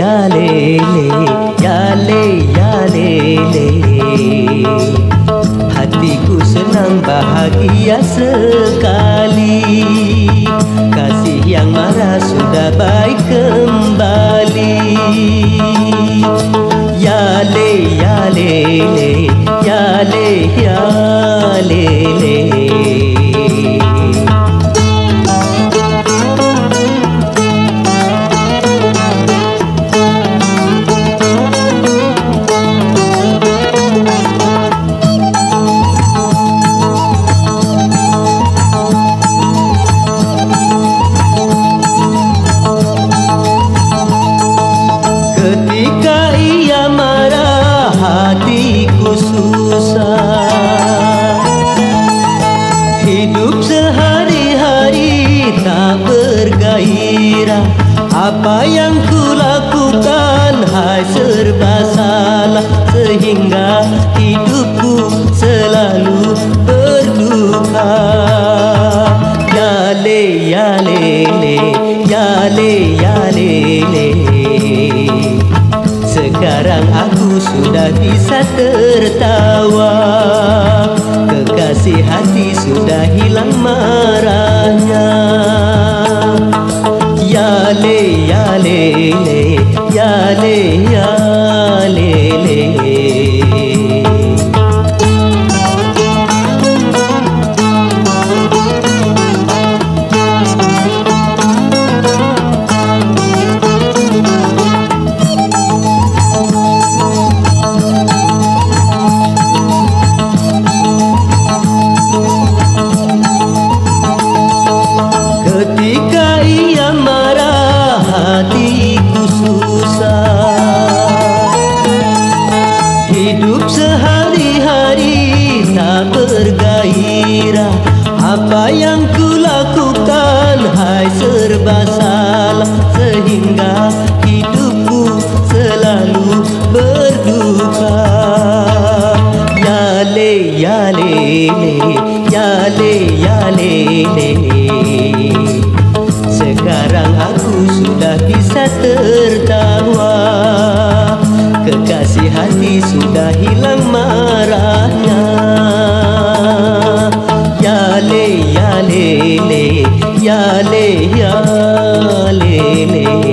ya lele, ya le, ya lele. Hatiku senang bahagia sekali, kasih yang marah sudah baik kembali. Ya le, ya lele, ya le, ya lele. Ketika ia marah hatiku susah, hidup sehari-hari tak bergairah. Apa yang kulakukan hai serba salah, sehingga hidupku selalu berduka. Ya le, ya lele, ya le, ya lele. Sekarang aku sudah bisa tertawa, kekasih hati sudah hilang marahnya. Ya le, ya lele, ya le, ya lele. Ketika ia marah hatiku susah, hidup sehari-hari tak bergairah. Apa yang kulakukan hai serba salah, sehingga hidupku selalu berduka. Ya le, ya lele, ya le, ya lele. Sekarang aku sudah bisa tertawa, kekasih hati sudah hilang marahnya. Ya le, ya lele, ya le, ya lele.